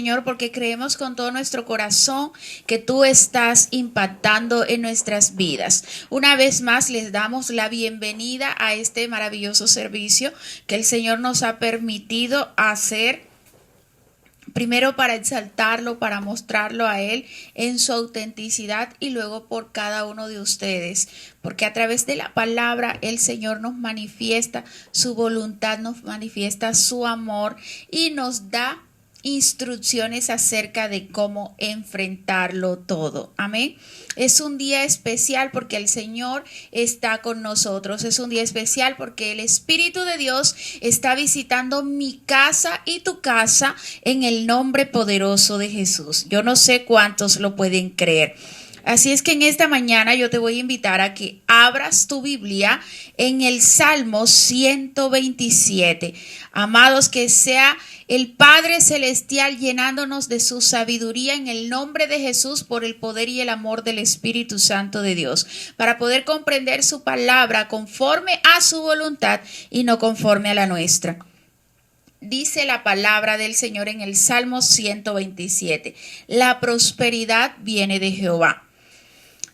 Señor, porque creemos con todo nuestro corazón que tú estás impactando en nuestras vidas. Una vez más les damos la bienvenida a este maravilloso servicio que el Señor nos ha permitido hacer. Primero para exaltarlo, para mostrarlo a Él en su autenticidad y luego por cada uno de ustedes. Porque a través de la palabra el Señor nos manifiesta su voluntad, nos manifiesta su amor y nos da instrucciones acerca de cómo enfrentarlo todo. Amén. Es un día especial porque el Señor está con nosotros. Es un día especial porque el Espíritu de Dios está visitando mi casa y tu casa en el nombre poderoso de Jesús. Yo no sé cuántos lo pueden creer. Así es que en esta mañana yo te voy a invitar a que abras tu Biblia en el Salmo 127. Amados, que sea el Padre Celestial llenándonos de su sabiduría en el nombre de Jesús por el poder y el amor del Espíritu Santo de Dios, para poder comprender su palabra conforme a su voluntad y no conforme a la nuestra. Dice la palabra del Señor en el Salmo 127. La prosperidad viene de Jehová.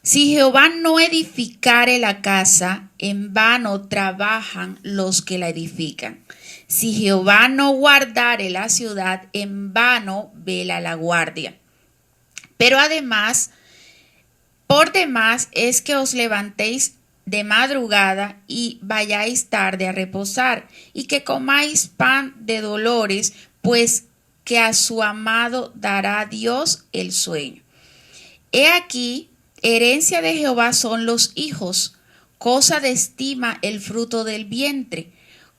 Si Jehová no edificare la casa, en vano trabajan los que la edifican. Si Jehová no guardare la ciudad, en vano vela la guardia. Pero además, por demás es que os levantéis de madrugada y vayáis tarde a reposar, y que comáis pan de dolores, pues que a su amado dará Dios el sueño. He aquí, herencia de Jehová son los hijos, cosa de estima el fruto del vientre.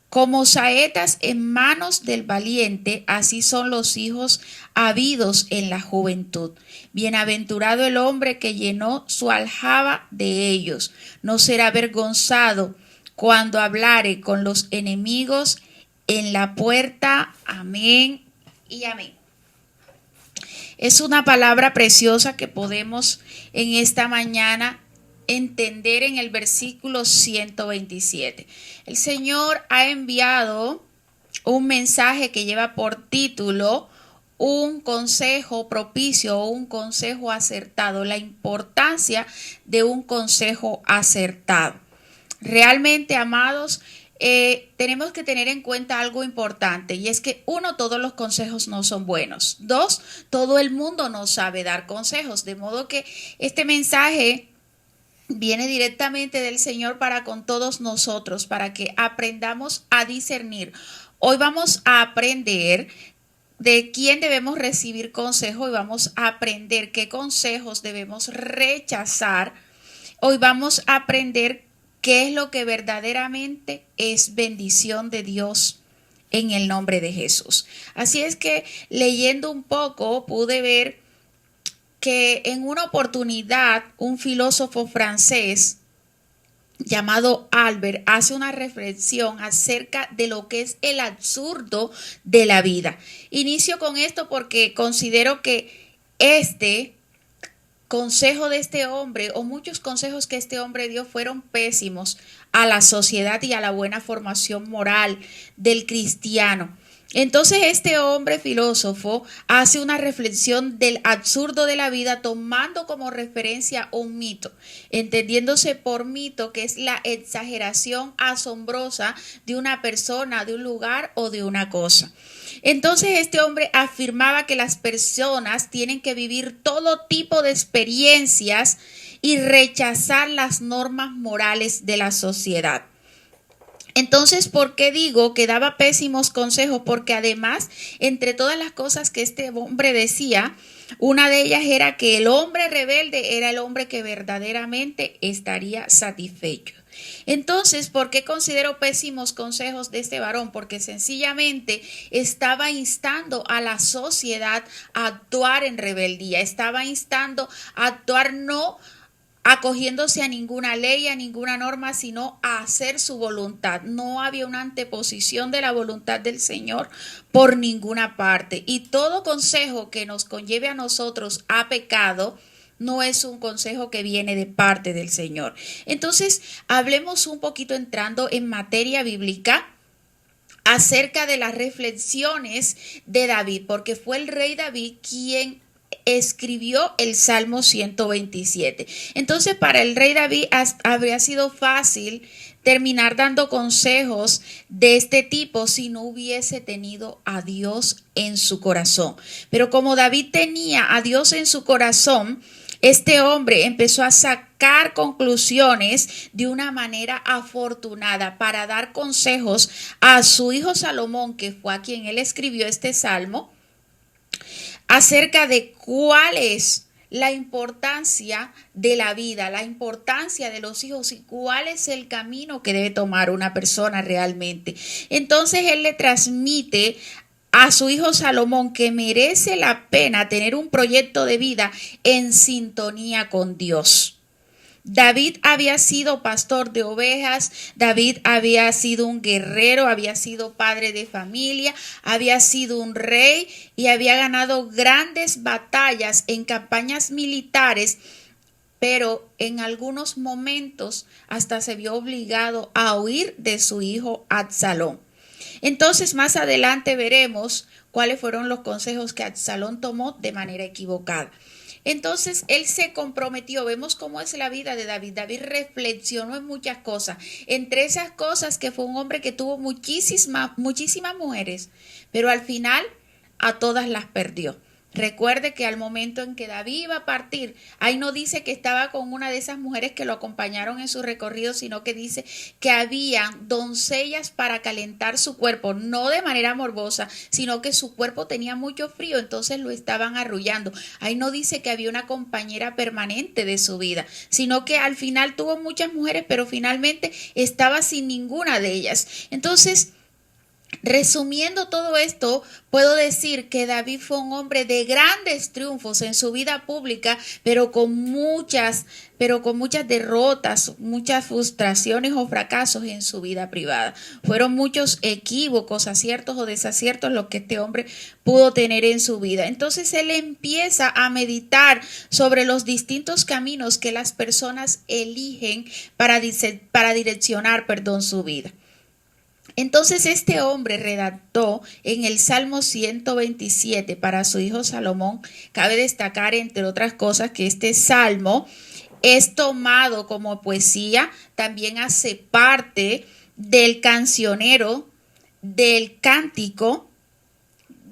Como saetas en manos del valiente, así son los hijos habidos en la juventud. Bienaventurado el hombre que llenó su aljaba de ellos. No será avergonzado cuando hablare con los enemigos en la puerta. Amén y amén. Es una palabra preciosa que podemos en esta mañana entender en el versículo 127. El Señor ha enviado un mensaje que lleva por título un consejo propicio o un consejo acertado, la importancia de un consejo acertado. Realmente, amados, tenemos que tener en cuenta algo importante, y es que uno, todos los consejos no son buenos. Dos, todo el mundo no sabe dar consejos, de modo que este mensaje viene directamente del Señor para con todos nosotros, para que aprendamos a discernir. Hoy vamos a aprender de quién debemos recibir consejo y vamos a aprender qué consejos debemos rechazar. Hoy vamos a aprender qué es lo que verdaderamente es bendición de Dios en el nombre de Jesús. Así es que leyendo un poco pude ver que en una oportunidad un filósofo francés llamado Albert hace una reflexión acerca de lo que es el absurdo de la vida. Inicio con esto porque considero que este consejo de este hombre, o muchos consejos que este hombre dio, fueron pésimos a la sociedad y a la buena formación moral del cristiano. Entonces este hombre filósofo hace una reflexión del absurdo de la vida tomando como referencia un mito, entendiéndose por mito que es la exageración asombrosa de una persona, de un lugar o de una cosa. Entonces este hombre afirmaba que las personas tienen que vivir todo tipo de experiencias y rechazar las normas morales de la sociedad. Entonces, ¿por qué digo que daba pésimos consejos? Porque además, entre todas las cosas que este hombre decía, una de ellas era que el hombre rebelde era el hombre que verdaderamente estaría satisfecho. Entonces, ¿por qué considero pésimos consejos de este varón? Porque sencillamente estaba instando a la sociedad a actuar en rebeldía, estaba instando a actuar no acogiéndose a ninguna ley, a ninguna norma, sino a hacer su voluntad. No había una anteposición de la voluntad del Señor por ninguna parte. Y todo consejo que nos conlleve a nosotros a pecado no es un consejo que viene de parte del Señor. Entonces, hablemos un poquito entrando en materia bíblica. acerca de las reflexiones de David, porque fue el rey David quien escribió el Salmo 127. Entonces, para el rey David habría sido fácil terminar dando consejos de este tipo si no hubiese tenido a Dios en su corazón. Pero como David tenía a Dios en su corazón, este hombre empezó a sacar conclusiones de una manera afortunada para dar consejos a su hijo Salomón, que fue a quien él escribió este salmo, acerca de cuál es la importancia de la vida, la importancia de los hijos y cuál es el camino que debe tomar una persona realmente. Entonces él le transmite a su hijo Salomón que merece la pena tener un proyecto de vida en sintonía con Dios. David había sido pastor de ovejas, David había sido un guerrero, había sido padre de familia, había sido un rey y había ganado grandes batallas en campañas militares, pero en algunos momentos hasta se vio obligado a huir de su hijo Absalón. Entonces más adelante veremos cuáles fueron los consejos que Absalón tomó de manera equivocada. Entonces él se comprometió, vemos cómo es la vida de David. David reflexionó en muchas cosas, entre esas cosas que fue un hombre que tuvo muchísimas mujeres, pero al final a todas las perdió. Recuerde que al momento en que David iba a partir, ahí no dice que estaba con una de esas mujeres que lo acompañaron en su recorrido, sino que dice que había doncellas para calentar su cuerpo, no de manera morbosa, sino que su cuerpo tenía mucho frío, entonces lo estaban arrullando. Ahí no dice que había una compañera permanente de su vida, sino que al final tuvo muchas mujeres, pero finalmente estaba sin ninguna de ellas. Entonces, resumiendo todo esto, puedo decir que David fue un hombre de grandes triunfos en su vida pública, pero con muchas derrotas, muchas frustraciones o fracasos en su vida privada. Fueron muchos equívocos, aciertos o desaciertos los que este hombre pudo tener en su vida. Entonces él empieza a meditar sobre los distintos caminos que las personas eligen para direccionar, su vida. Entonces este hombre redactó en el Salmo 127 para su hijo Salomón. Cabe destacar, entre otras cosas, que este salmo es tomado como poesía, también hace parte del cancionero, del cántico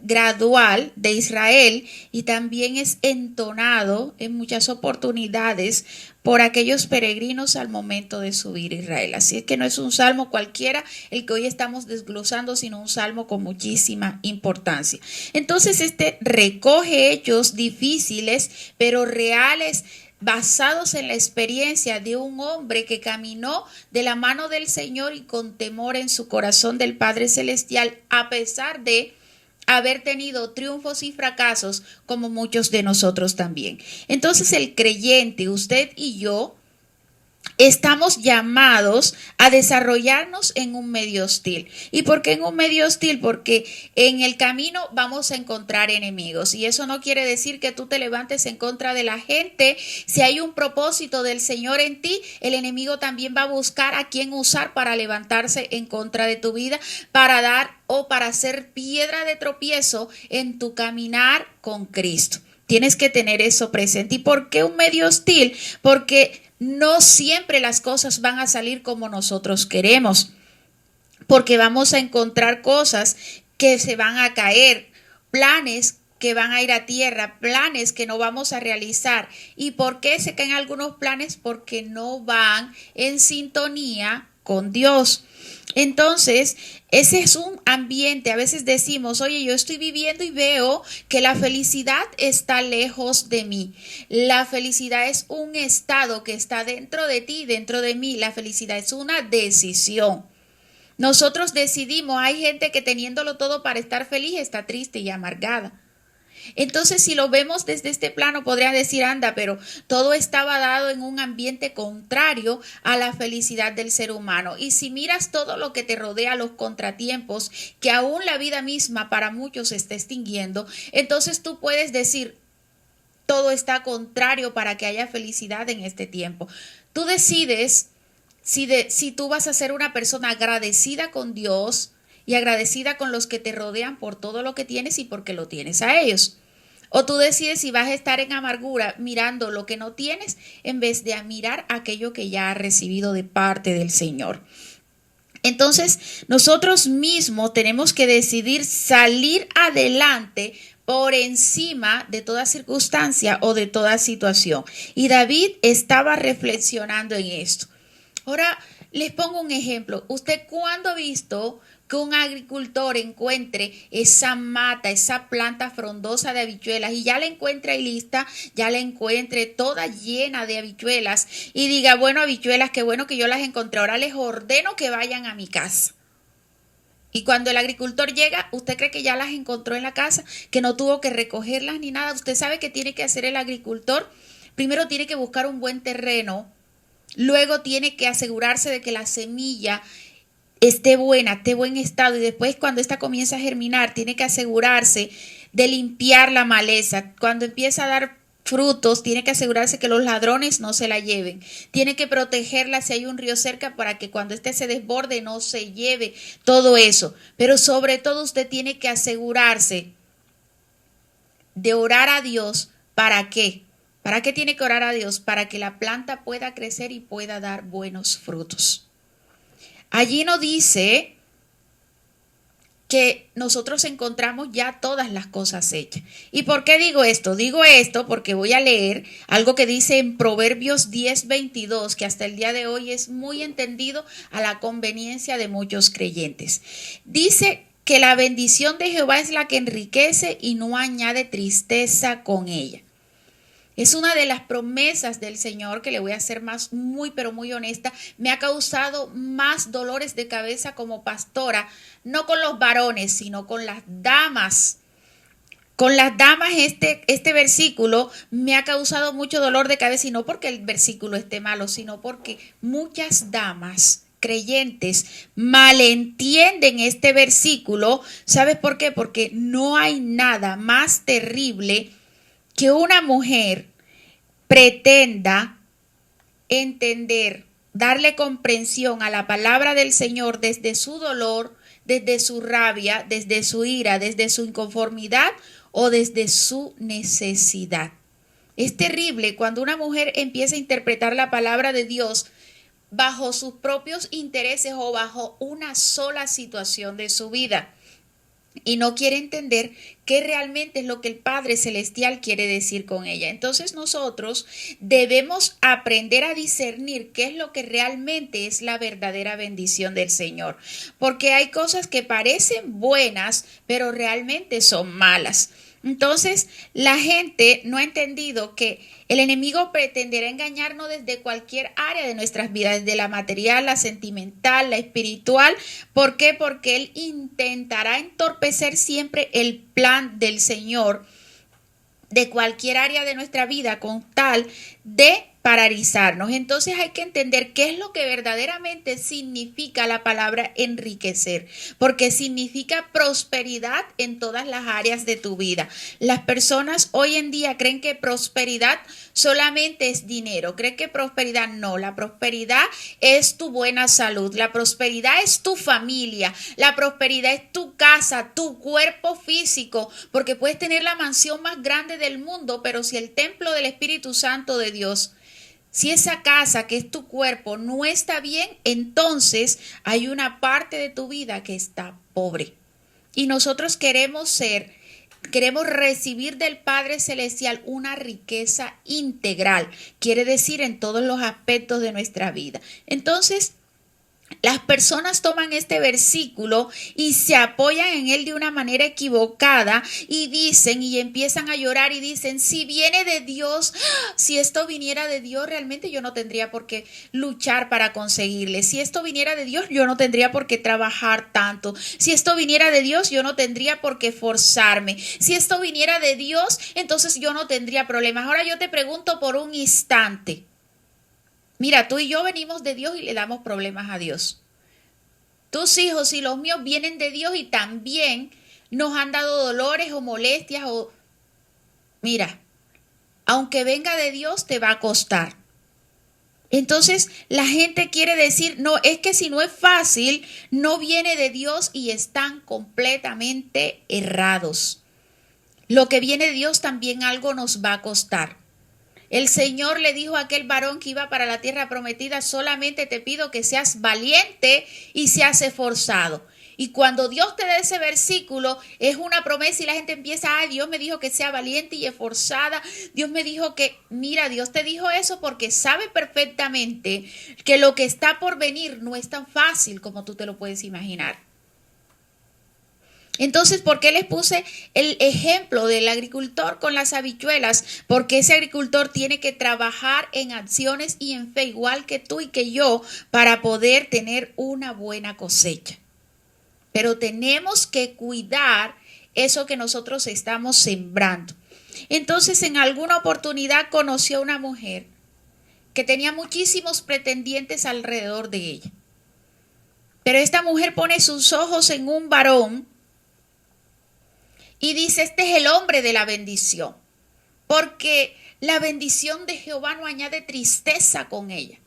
gradual de Israel y también es entonado en muchas oportunidades por aquellos peregrinos al momento de subir a Israel. Así es que no es un salmo cualquiera el que hoy estamos desglosando, sino un salmo con muchísima importancia. Entonces este recoge hechos difíciles pero reales, basados en la experiencia de un hombre que caminó de la mano del Señor y con temor en su corazón del Padre Celestial, a pesar de haber tenido triunfos y fracasos como muchos de nosotros también. Entonces el creyente, usted y yo, estamos llamados a desarrollarnos en un medio hostil. ¿Y por qué en un medio hostil? Porque en el camino vamos a encontrar enemigos y eso no quiere decir que tú te levantes en contra de la gente. Si hay un propósito del Señor en ti, el enemigo también va a buscar a quién usar para levantarse en contra de tu vida, para dar o para ser piedra de tropiezo en tu caminar con Cristo. Tienes que tener eso presente. ¿Y por qué un medio hostil? Porque no siempre las cosas van a salir como nosotros queremos, porque vamos a encontrar cosas que se van a caer, planes que van a ir a tierra, planes que no vamos a realizar. ¿Y por qué se caen algunos planes? Porque no van en sintonía con Dios. Entonces, ese es un ambiente. A veces decimos, oye, yo estoy viviendo y veo que la felicidad está lejos de mí. La felicidad es un estado que está dentro de ti, dentro de mí. La felicidad es una decisión. Nosotros decidimos, hay gente que teniéndolo todo para estar feliz está triste y amargada. Entonces, si lo vemos desde este plano, podría decir, anda, pero todo estaba dado en un ambiente contrario a la felicidad del ser humano. Y si miras todo lo que te rodea, los contratiempos, que aún la vida misma para muchos se está extinguiendo, entonces tú puedes decir, todo está contrario para que haya felicidad en este tiempo. Tú decides si tú vas a ser una persona agradecida con Dios y agradecida con los que te rodean por todo lo que tienes y porque lo tienes a ellos. O tú decides si vas a estar en amargura mirando lo que no tienes en vez de mirar aquello que ya has recibido de parte del Señor. Entonces, nosotros mismos tenemos que decidir salir adelante por encima de toda circunstancia o de toda situación. Y David estaba reflexionando en esto. Ahora les pongo un ejemplo. ¿Usted cuándo ha visto que un agricultor encuentre esa mata, esa planta frondosa de habichuelas y ya la encuentre ahí lista, ya la encuentre toda llena de habichuelas y diga, bueno, habichuelas, qué bueno que yo las encontré, ahora les ordeno que vayan a mi casa? Y cuando el agricultor llega, ¿usted cree que ya las encontró en la casa? Que no tuvo que recogerlas ni nada. Usted sabe qué tiene que hacer el agricultor. Primero tiene que buscar un buen terreno. Luego tiene que asegurarse de que la semilla esté buena, esté en buen estado. Y después cuando esta comienza a germinar, tiene que asegurarse de limpiar la maleza. Cuando empieza a dar frutos, tiene que asegurarse que los ladrones no se la lleven. Tiene que protegerla si hay un río cerca para que cuando éste se desborde no se lleve todo eso. Pero sobre todo usted tiene que asegurarse de orar a Dios. ¿Para qué? ¿Para qué tiene que orar a Dios? Para que la planta pueda crecer y pueda dar buenos frutos. Allí nos dice que nosotros encontramos ya todas las cosas hechas. ¿Y por qué digo esto? Digo esto porque voy a leer algo que dice en Proverbios 10:22, que hasta el día de hoy es muy entendido a la conveniencia de muchos creyentes. Dice que la bendición de Jehová es la que enriquece y no añade tristeza con ella. Es una de las promesas del Señor que le voy a ser muy, pero muy honesta. Me ha causado más dolores de cabeza como pastora, no con los varones, sino con las damas. Con las damas este versículo me ha causado mucho dolor de cabeza y no porque el versículo esté malo, sino porque muchas damas creyentes malentienden este versículo. ¿Sabes por qué? Porque no hay nada más terrible que una mujer pretenda entender, darle comprensión a la palabra del Señor desde su dolor, desde su rabia, desde su ira, desde su inconformidad o desde su necesidad. Es terrible cuando una mujer empieza a interpretar la palabra de Dios bajo sus propios intereses o bajo una sola situación de su vida y no quiere entender qué realmente es lo que el Padre Celestial quiere decir con ella. Entonces nosotros debemos aprender a discernir qué es lo que realmente es la verdadera bendición del Señor, porque hay cosas que parecen buenas, pero realmente son malas. Entonces, la gente no ha entendido que el enemigo pretenderá engañarnos desde cualquier área de nuestras vidas, desde la material, la sentimental, la espiritual. ¿Por qué? Porque él intentará entorpecer siempre el plan del Señor de cualquier área de nuestra vida con tal de paralizarnos. Entonces hay que entender qué es lo que verdaderamente significa la palabra enriquecer, porque significa prosperidad en todas las áreas de tu vida. Las personas hoy en día creen que prosperidad solamente es dinero, creen que prosperidad no, la prosperidad es tu buena salud, la prosperidad es tu familia, la prosperidad es tu casa, tu cuerpo físico, porque puedes tener la mansión más grande del mundo, pero si el templo del Espíritu Santo de Dios, si esa casa que es tu cuerpo no está bien, entonces hay una parte de tu vida que está pobre. Y nosotros queremos recibir del Padre Celestial una riqueza integral, quiere decir en todos los aspectos de nuestra vida. Entonces, las personas toman este versículo y se apoyan en él de una manera equivocada y dicen y empiezan a llorar y dicen, si viene de Dios, si esto viniera de Dios, realmente yo no tendría por qué luchar para conseguirle. Si esto viniera de Dios, yo no tendría por qué trabajar tanto. Si esto viniera de Dios, yo no tendría por qué forzarme. Si esto viniera de Dios, entonces yo no tendría problemas. Ahora yo te pregunto por un instante. Mira, tú y yo venimos de Dios y le damos problemas a Dios. Tus hijos y los míos vienen de Dios y también nos han dado dolores o molestias o... Mira, aunque venga de Dios te va a costar. Entonces la gente quiere decir, no, es que si no es fácil, no viene de Dios y están completamente errados. Lo que viene de Dios también algo nos va a costar. El Señor le dijo a aquel varón que iba para la tierra prometida, solamente te pido que seas valiente y seas esforzado. Y cuando Dios te dé ese versículo, es una promesa y la gente empieza, ay, Dios me dijo que sea valiente y esforzada. Dios me dijo que, mira, Dios te dijo eso porque sabe perfectamente que lo que está por venir no es tan fácil como tú te lo puedes imaginar. Entonces, ¿por qué les puse el ejemplo del agricultor con las habichuelas? Porque ese agricultor tiene que trabajar en acciones y en fe, igual que tú y que yo, para poder tener una buena cosecha. Pero tenemos que cuidar eso que nosotros estamos sembrando. Entonces, en alguna oportunidad conoció a una mujer que tenía muchísimos pretendientes alrededor de ella. Pero esta mujer pone sus ojos en un varón y dice, este es el hombre de la bendición, porque la bendición de Jehová no añade tristeza con ella.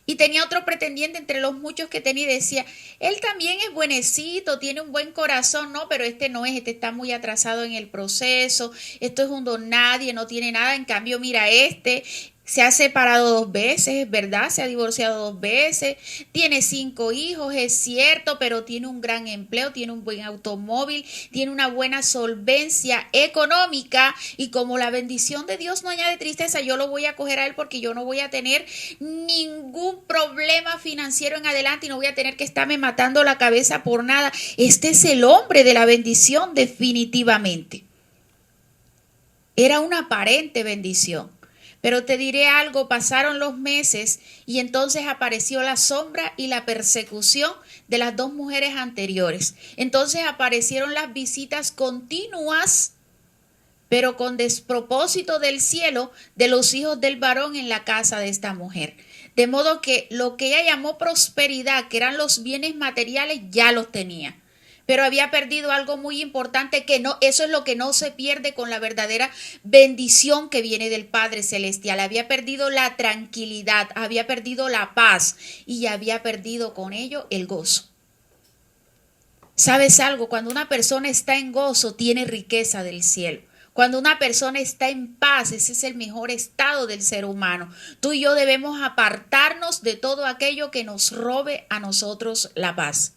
Y tenía otro pretendiente entre los muchos que tenía y decía, él también es buenecito, tiene un buen corazón, no, pero este no es, este está muy atrasado en el proceso, esto es un don nadie, no tiene nada, en cambio mira este. Se ha separado 2 veces, es verdad, se ha divorciado 2 veces, tiene 5 hijos, es cierto, pero tiene un gran empleo, tiene un buen automóvil, tiene una buena solvencia económica y como la bendición de Dios no añade tristeza, yo lo voy a coger a él porque yo no voy a tener ningún problema financiero en adelante y no voy a tener que estarme matando la cabeza por nada. Este es el hombre de la bendición definitivamente. Era una aparente bendición. Pero te diré algo, pasaron los meses y entonces apareció la sombra y la persecución de las 2 mujeres anteriores. Entonces aparecieron las visitas continuas, pero con despropósito del cielo, de los hijos del varón en la casa de esta mujer. De modo que lo que ella llamó prosperidad, que eran los bienes materiales, ya los tenía. Pero había perdido algo muy importante que no, eso es lo que no se pierde con la verdadera bendición que viene del Padre Celestial. Había perdido la tranquilidad, había perdido la paz y había perdido con ello el gozo. ¿Sabes algo? Cuando una persona está en gozo, tiene riqueza del cielo. Cuando una persona está en paz, ese es el mejor estado del ser humano. Tú y yo debemos apartarnos de todo aquello que nos robe a nosotros la paz.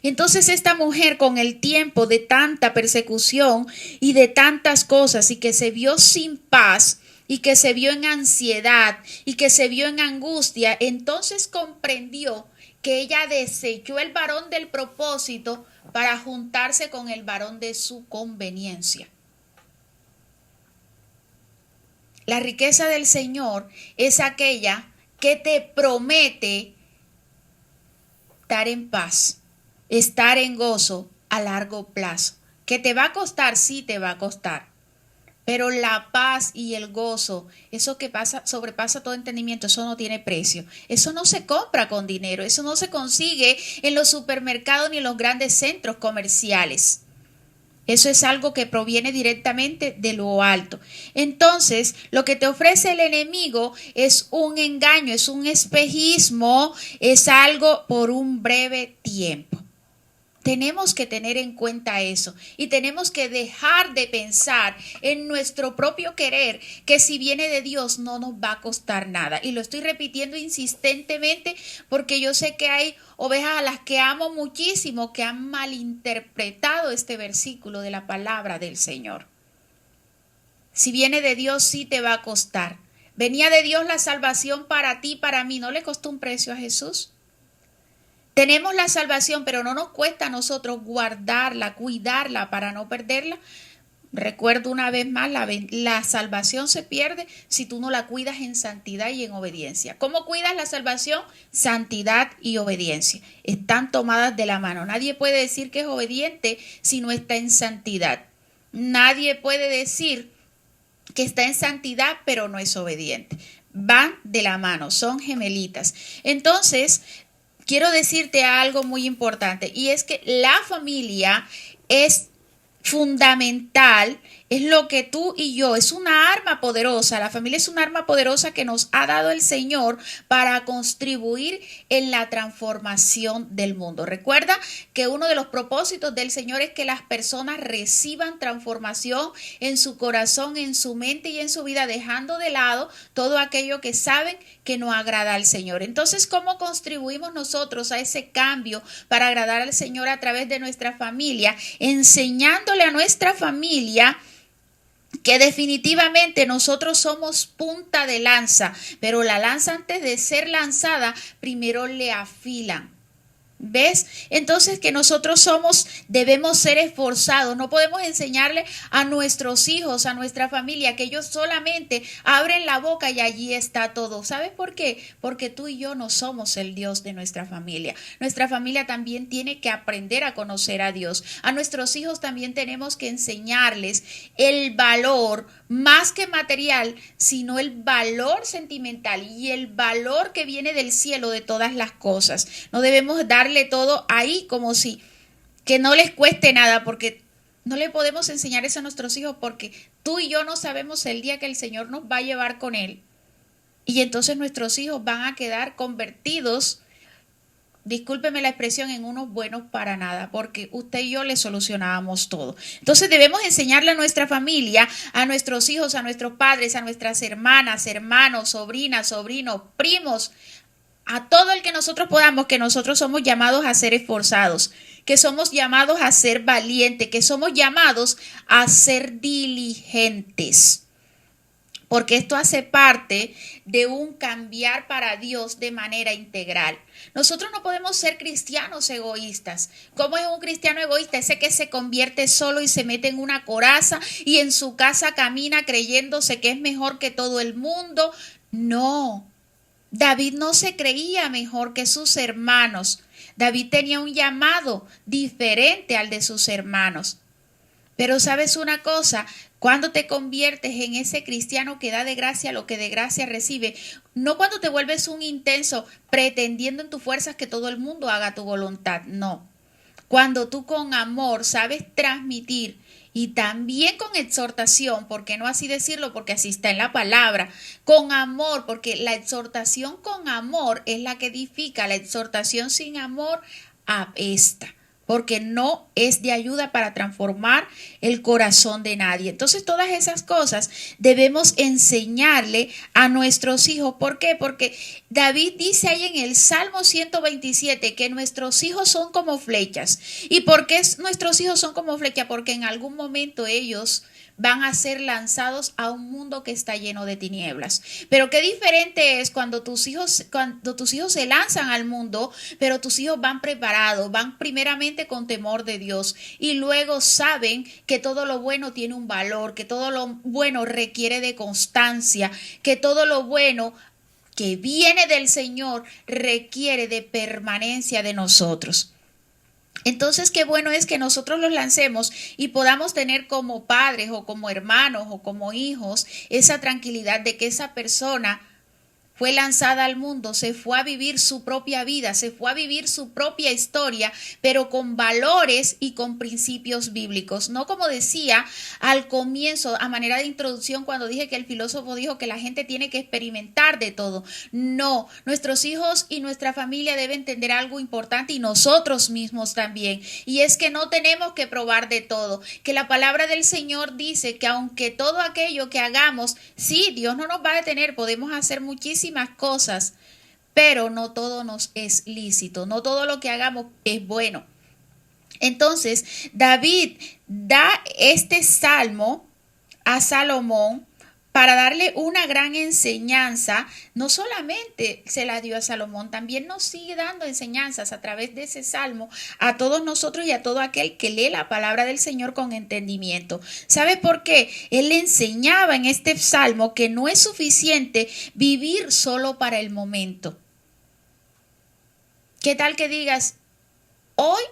Entonces esta mujer con el tiempo de tanta persecución y de tantas cosas y que se vio sin paz y que se vio en ansiedad y que se vio en angustia, entonces comprendió que ella desechó el varón del propósito para juntarse con el varón de su conveniencia. La riqueza del Señor es aquella que te promete estar en paz, estar en gozo a largo plazo. ¿Que te va a costar? Sí, te va a costar. Pero la paz y el gozo, eso que pasa, sobrepasa todo entendimiento, eso no tiene precio. Eso no se compra con dinero, eso no se consigue en los supermercados ni en los grandes centros comerciales. Eso es algo que proviene directamente de lo alto. Entonces, lo que te ofrece el enemigo es un engaño, es un espejismo, es algo por un breve tiempo. Tenemos que tener en cuenta eso y tenemos que dejar de pensar en nuestro propio querer, que si viene de Dios no nos va a costar nada. Y lo estoy repitiendo insistentemente porque yo sé que hay ovejas a las que amo muchísimo que han malinterpretado este versículo de la palabra del Señor. Si viene de Dios sí te va a costar. Venía de Dios la salvación para ti, para mí. ¿No le costó un precio a Jesús? Tenemos la salvación, pero no nos cuesta a nosotros guardarla, cuidarla para no perderla. Recuerdo una vez más, la salvación se pierde si tú no la cuidas en santidad y en obediencia. ¿Cómo cuidas la salvación? Santidad y obediencia. Están tomadas de la mano. Nadie puede decir que es obediente si no está en santidad. Nadie puede decir que está en santidad pero no es obediente. Van de la mano, son gemelitas. Entonces, quiero decirte algo muy importante y es que la familia es fundamental es lo que tú y yo, es una arma poderosa. La familia es una arma poderosa que nos ha dado el Señor para contribuir en la transformación del mundo. Recuerda que uno de los propósitos del Señor es que las personas reciban transformación en su corazón, en su mente y en su vida, dejando de lado todo aquello que saben que no agrada al Señor. Entonces, ¿cómo contribuimos nosotros a ese cambio para agradar al Señor a través de nuestra familia? Enseñándole a nuestra familia que definitivamente nosotros somos punta de lanza, pero la lanza antes de ser lanzada, primero le afilan. ¿Ves? Entonces que nosotros debemos ser esforzados. No podemos enseñarle a nuestros hijos, a nuestra familia, que ellos solamente abren la boca y allí está todo. ¿Sabes por qué? Porque tú y yo no somos el Dios de nuestra familia. Nuestra familia también tiene que aprender a conocer a Dios. A nuestros hijos también tenemos que enseñarles el valor más que material, sino el valor sentimental y el valor que viene del cielo de todas las cosas. No debemos darle todo ahí como si que no les cueste nada, porque no le podemos enseñar eso a nuestros hijos, porque tú y yo no sabemos el día que el Señor nos va a llevar con Él. Y entonces nuestros hijos van a quedar convertidos, discúlpeme la expresión, en unos buenos para nada, porque usted y yo le solucionábamos todo. Entonces debemos enseñarle a nuestra familia, a nuestros hijos, a nuestros padres, a nuestras hermanas, hermanos, sobrinas, sobrinos, primos, a todo el que nosotros podamos, que nosotros somos llamados a ser esforzados, que somos llamados a ser valientes, que somos llamados a ser diligentes. Porque esto hace parte de un cambiar para Dios de manera integral. Nosotros no podemos ser cristianos egoístas. ¿Cómo es un cristiano egoísta? Ese que se convierte solo y se mete en una coraza y en su casa camina creyéndose que es mejor que todo el mundo. No. David no se creía mejor que sus hermanos. David tenía un llamado diferente al de sus hermanos. Pero sabes una cosa, cuando te conviertes en ese cristiano que da de gracia lo que de gracia recibe, no cuando te vuelves un intenso pretendiendo en tus fuerzas que todo el mundo haga tu voluntad, no. Cuando tú con amor sabes transmitir y también con exhortación, porque no así decirlo, porque así está en la palabra, con amor, porque la exhortación con amor es la que edifica, la exhortación sin amor apesta, porque no es de ayuda para transformar el corazón de nadie. Entonces todas esas cosas debemos enseñarle a nuestros hijos. ¿Por qué? Porque David dice ahí en el Salmo 127 que nuestros hijos son como flechas. ¿Y por qué nuestros hijos son como flechas? Porque en algún momento ellos van a ser lanzados a un mundo que está lleno de tinieblas. Pero qué diferente es cuando tus hijos se lanzan al mundo, pero tus hijos van preparados, van primeramente con temor de Dios y luego saben que todo lo bueno tiene un valor, que todo lo bueno requiere de constancia, que todo lo bueno que viene del Señor requiere de permanencia de nosotros. Entonces, qué bueno es que nosotros los lancemos y podamos tener como padres o como hermanos o como hijos esa tranquilidad de que esa persona fue lanzada al mundo, se fue a vivir su propia vida, se fue a vivir su propia historia, pero con valores y con principios bíblicos. No como decía al comienzo, a manera de introducción, cuando dije que el filósofo dijo que la gente tiene que experimentar de todo. No, nuestros hijos y nuestra familia deben entender algo importante y nosotros mismos también. Y es que no tenemos que probar de todo, que la palabra del Señor dice que aunque todo aquello que hagamos, sí, Dios no nos va a detener, podemos hacer muchísimas cosas, pero no todo nos es lícito, no todo lo que hagamos es bueno. Entonces, David da este salmo a Salomón para darle una gran enseñanza. No solamente se la dio a Salomón, también nos sigue dando enseñanzas a través de ese salmo a todos nosotros y a todo aquel que lee la palabra del Señor con entendimiento. ¿Sabe por qué? Él le enseñaba en este salmo que no es suficiente vivir solo para el momento. ¿Qué tal que digas, hoy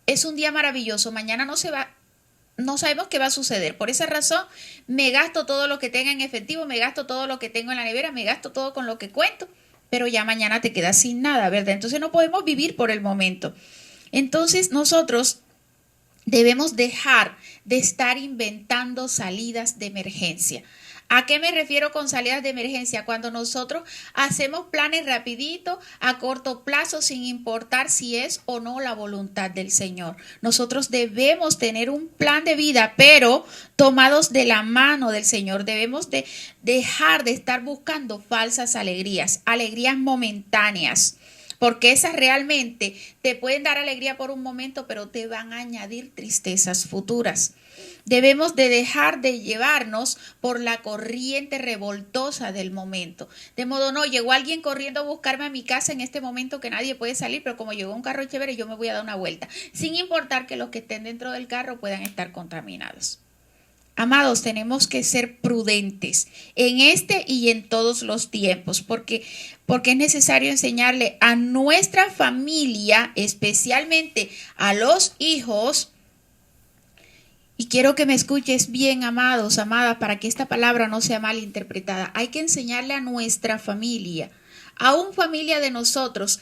es un día maravilloso, mañana no sabemos qué va a suceder? Por esa razón me gasto todo lo que tenga en efectivo, me gasto todo lo que tengo en la nevera, me gasto todo con lo que cuento, pero ya mañana te quedas sin nada, ¿verdad? Entonces no podemos vivir por el momento. Entonces nosotros debemos dejar de estar inventando salidas de emergencia. ¿A qué me refiero con salidas de emergencia? Cuando nosotros hacemos planes rapidito, a corto plazo, sin importar si es o no la voluntad del Señor. Nosotros debemos tener un plan de vida, pero tomados de la mano del Señor. Debemos de dejar de estar buscando falsas alegrías, alegrías momentáneas. Porque esas realmente te pueden dar alegría por un momento, pero te van a añadir tristezas futuras. Debemos de dejar de llevarnos por la corriente revoltosa del momento. De modo, no, llegó alguien corriendo a buscarme a mi casa en este momento que nadie puede salir, pero como llegó un carro chévere, yo me voy a dar una vuelta, sin importar que los que estén dentro del carro puedan estar contaminados. Amados, tenemos que ser prudentes en este y en todos los tiempos, porque es necesario enseñarle a nuestra familia, especialmente a los hijos. Y quiero que me escuches bien, amados, amadas, para que esta palabra no sea mal interpretada. Hay que enseñarle a nuestra familia, aún familia de nosotros,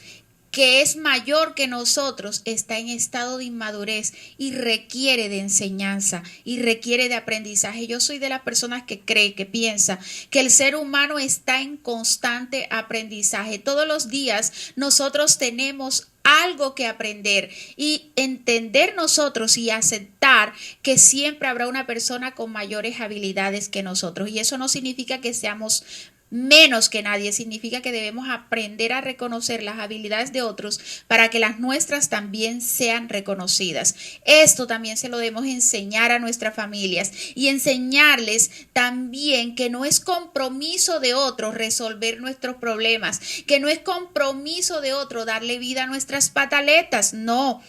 que es mayor que nosotros, está en estado de inmadurez y requiere de enseñanza y requiere de aprendizaje. Yo soy de las personas que cree, que piensa que el ser humano está en constante aprendizaje. Todos los días nosotros tenemos algo que aprender y entender nosotros y aceptar que siempre habrá una persona con mayores habilidades que nosotros. Y eso no significa que seamos menos que nadie, significa que debemos aprender a reconocer las habilidades de otros para que las nuestras también sean reconocidas. Esto también se lo debemos enseñar a nuestras familias y enseñarles también que no es compromiso de otros resolver nuestros problemas, que no es compromiso de otro darle vida a nuestras pataletas, no.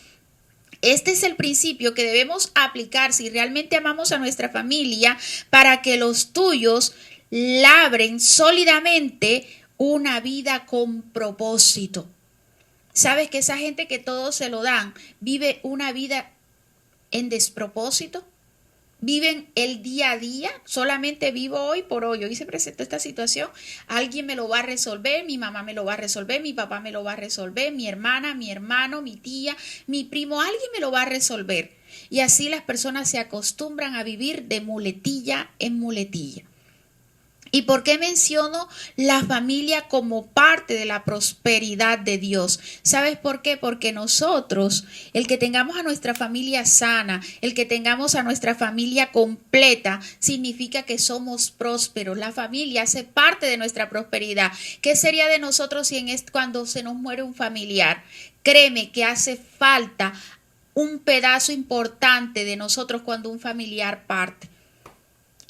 Este es el principio que debemos aplicar si realmente amamos a nuestra familia para que los tuyos labren sólidamente una vida con propósito. ¿Sabes que esa gente que todo se lo dan vive una vida en despropósito? Viven el día a día, solamente vivo hoy por hoy. Hoy se presentó esta situación, alguien me lo va a resolver, mi mamá me lo va a resolver, mi papá me lo va a resolver, mi hermana, mi hermano, mi tía, mi primo, alguien me lo va a resolver. Y así las personas se acostumbran a vivir de muletilla en muletilla. ¿Y por qué menciono la familia como parte de la prosperidad de Dios? ¿Sabes por qué? Porque nosotros, el que tengamos a nuestra familia sana, el que tengamos a nuestra familia completa, significa que somos prósperos. La familia hace parte de nuestra prosperidad. ¿Qué sería de nosotros si cuando se nos muere un familiar? Créeme que hace falta un pedazo importante de nosotros cuando un familiar parte.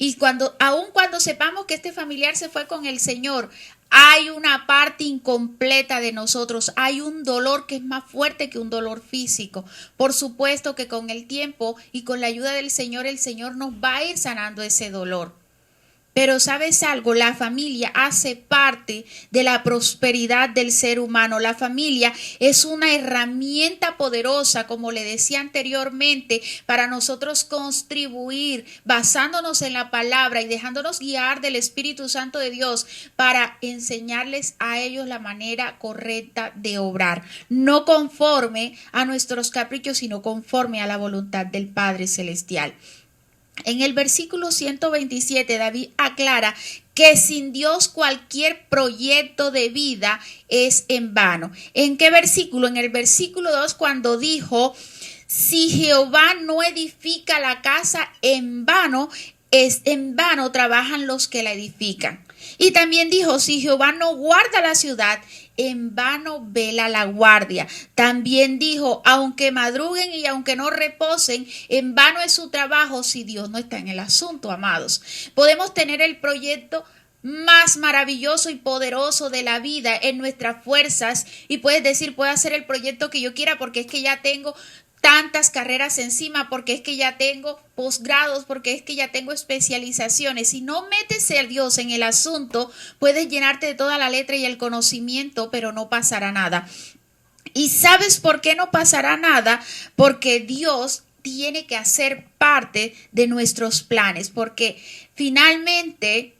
Y aun cuando sepamos que este familiar se fue con el Señor, hay una parte incompleta de nosotros, hay un dolor que es más fuerte que un dolor físico. Por supuesto que con el tiempo y con la ayuda del Señor, el Señor nos va a ir sanando ese dolor. Pero ¿sabes algo? La familia hace parte de la prosperidad del ser humano. La familia es una herramienta poderosa, como le decía anteriormente, para nosotros contribuir basándonos en la palabra y dejándonos guiar del Espíritu Santo de Dios para enseñarles a ellos la manera correcta de obrar. No conforme a nuestros caprichos, sino conforme a la voluntad del Padre Celestial. En el versículo 127, David aclara que sin Dios cualquier proyecto de vida es en vano. ¿En qué versículo? En el versículo 2, cuando dijo, si Jehová no edifica la casa, en vano trabajan los que la edifican. Y también dijo, si Jehová no guarda la ciudad, en vano vela la guardia. También dijo, aunque madruguen y aunque no reposen, en vano es su trabajo si Dios no está en el asunto, amados. Podemos tener el proyecto más maravilloso y poderoso de la vida en nuestras fuerzas y puedes decir, puedo hacer el proyecto que yo quiera porque es que ya tengo tantas carreras encima, porque es que ya tengo posgrados, porque es que ya tengo especializaciones. Si no metes a Dios en el asunto, puedes llenarte de toda la letra y el conocimiento, pero no pasará nada. ¿Y sabes por qué no pasará nada? Porque Dios tiene que hacer parte de nuestros planes, porque finalmente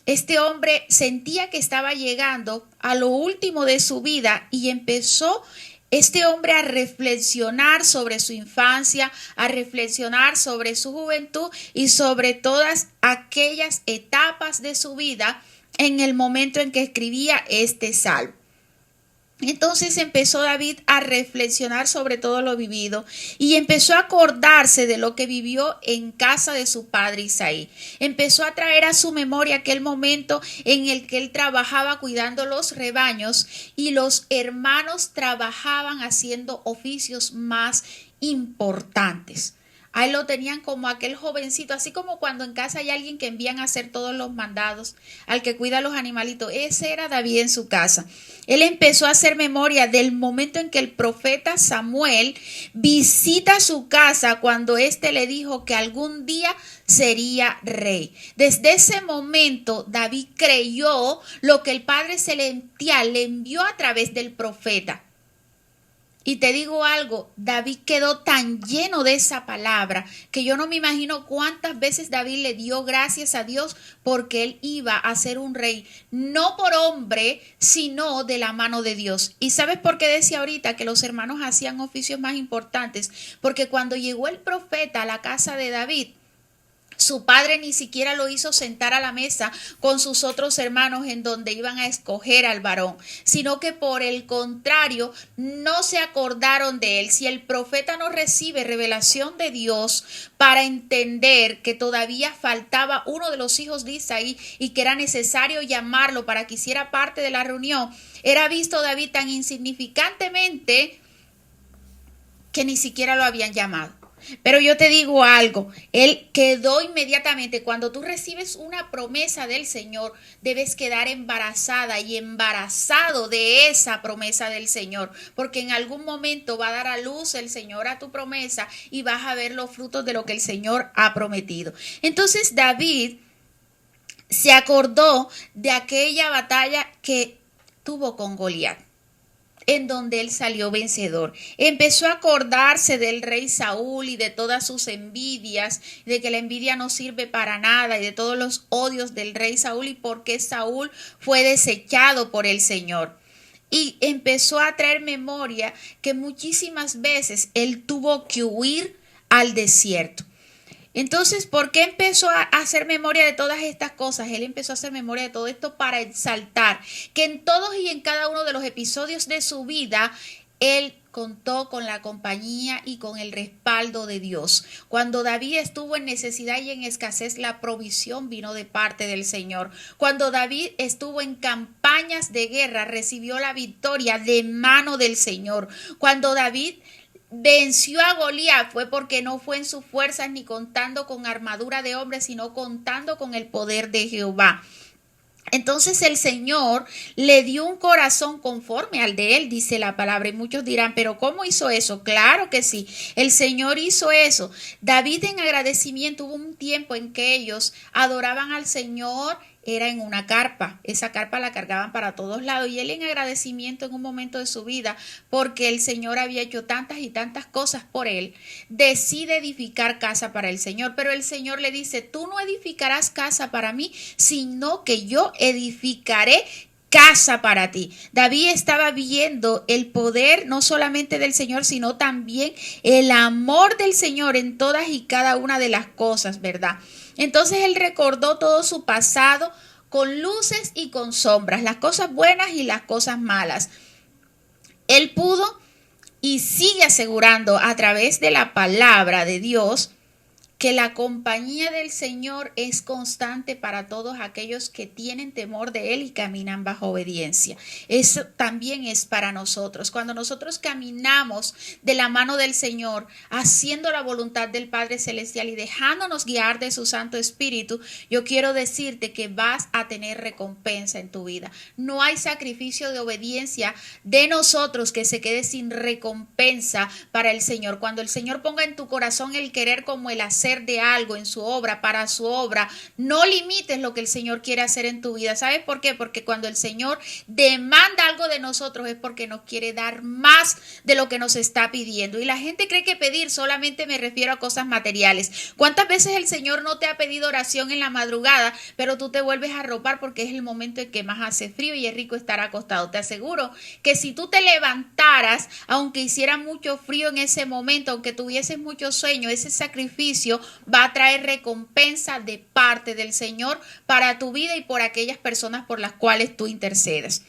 este hombre sentía que estaba llegando a lo último de su vida y empezó este hombre a reflexionar sobre su infancia, a reflexionar sobre su juventud y sobre todas aquellas etapas de su vida en el momento en que escribía este salmo. Entonces empezó David a reflexionar sobre todo lo vivido y empezó a acordarse de lo que vivió en casa de su padre Isaí. Empezó a traer a su memoria aquel momento en el que él trabajaba cuidando los rebaños y los hermanos trabajaban haciendo oficios más importantes. A él lo tenían como aquel jovencito, así como cuando en casa hay alguien que envían a hacer todos los mandados, al que cuida los animalitos. Ese era David en su casa. Él empezó a hacer memoria del momento en que el profeta Samuel visita su casa cuando éste le dijo que algún día sería rey. Desde ese momento David creyó lo que el Padre Celestial le envió a través del profeta. Y te digo algo, David quedó tan lleno de esa palabra que yo no me imagino cuántas veces David le dio gracias a Dios porque él iba a ser un rey, no por hombre, sino de la mano de Dios. ¿Y sabes por qué decía ahorita que los hermanos hacían oficios más importantes? Porque cuando llegó el profeta a la casa de David, su padre ni siquiera lo hizo sentar a la mesa con sus otros hermanos en donde iban a escoger al varón, sino que por el contrario no se acordaron de él. Si el profeta no recibe revelación de Dios para entender que todavía faltaba uno de los hijos de Isaí y que era necesario llamarlo para que hiciera parte de la reunión, era visto David tan insignificantemente que ni siquiera lo habían llamado. Pero yo te digo algo, él quedó inmediatamente. Cuando tú recibes una promesa del Señor, debes quedar embarazada y embarazado de esa promesa del Señor, porque en algún momento va a dar a luz el Señor a tu promesa y vas a ver los frutos de lo que el Señor ha prometido. Entonces David se acordó de aquella batalla que tuvo con Goliat, en donde él salió vencedor. Empezó a acordarse del rey Saúl y de todas sus envidias, de que la envidia no sirve para nada y de todos los odios del rey Saúl y por qué Saúl fue desechado por el Señor. Y empezó a traer memoria que muchísimas veces él tuvo que huir al desierto. Entonces, ¿por qué empezó a hacer memoria de todas estas cosas? Él empezó a hacer memoria de todo esto para exaltar que en todos y en cada uno de los episodios de su vida, él contó con la compañía y con el respaldo de Dios. Cuando David estuvo en necesidad y en escasez, la provisión vino de parte del Señor. Cuando David estuvo en campañas de guerra, recibió la victoria de mano del Señor. Cuando David venció a Goliat fue porque no fue en sus fuerzas ni contando con armadura de hombre, sino contando con el poder de Jehová. Entonces el Señor le dio un corazón conforme al de él, dice la palabra. Y muchos dirán, ¿pero cómo hizo eso? Claro que sí, el Señor hizo eso. David en agradecimiento, hubo un tiempo en que ellos adoraban al Señor, era en una carpa. Esa carpa la cargaban para todos lados y él en agradecimiento en un momento de su vida, porque el Señor había hecho tantas y tantas cosas por él, decide edificar casa para el Señor. Pero el Señor le dice, tú no edificarás casa para mí, sino que yo edificaré casa para ti. David estaba viendo el poder no solamente del Señor, sino también el amor del Señor en todas y cada una de las cosas, ¿verdad? Entonces él recordó todo su pasado con luces y con sombras, las cosas buenas y las cosas malas. Él pudo y sigue asegurando a través de la palabra de Dios que la compañía del Señor es constante para todos aquellos que tienen temor de Él y caminan bajo obediencia. Eso también es para nosotros. Cuando nosotros caminamos de la mano del Señor, haciendo la voluntad del Padre Celestial y dejándonos guiar de su Santo Espíritu, yo quiero decirte que vas a tener recompensa en tu vida. No hay sacrificio de obediencia de nosotros que se quede sin recompensa para el Señor. Cuando el Señor ponga en tu corazón el querer como el hacer, hacer de algo en su obra, para su obra, no limites lo que el Señor quiere hacer en tu vida. ¿Sabes por qué? Porque cuando el Señor demanda algo de nosotros es porque nos quiere dar más de lo que nos está pidiendo. Y la gente cree que pedir solamente me refiero a cosas materiales. ¿Cuántas veces el Señor no te ha pedido oración en la madrugada, pero tú te vuelves a arropar porque es el momento en que más hace frío y es rico estar acostado? Te aseguro que si tú te levantaras, aunque hiciera mucho frío en ese momento, aunque tuvieses mucho sueño, ese sacrificio va a traer recompensa de parte del Señor para tu vida y por aquellas personas por las cuales tú intercedas.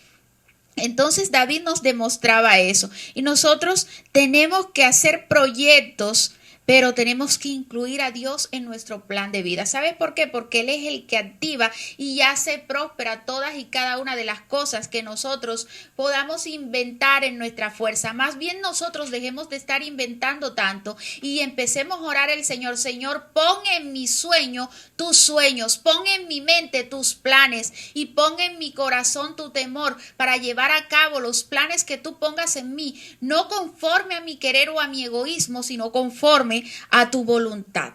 Entonces David nos demostraba eso y nosotros tenemos que hacer proyectos, pero tenemos que incluir a Dios en nuestro plan de vida. ¿Sabes por qué? Porque Él es el que activa y hace próspera todas y cada una de las cosas que nosotros podamos inventar en nuestra fuerza. Más bien nosotros dejemos de estar inventando tanto y empecemos a orar al Señor. Señor, pon en mi sueño tus sueños, pon en mi mente tus planes y pon en mi corazón tu temor para llevar a cabo los planes que tú pongas en mí, no conforme a mi querer o a mi egoísmo, sino conforme a tu voluntad.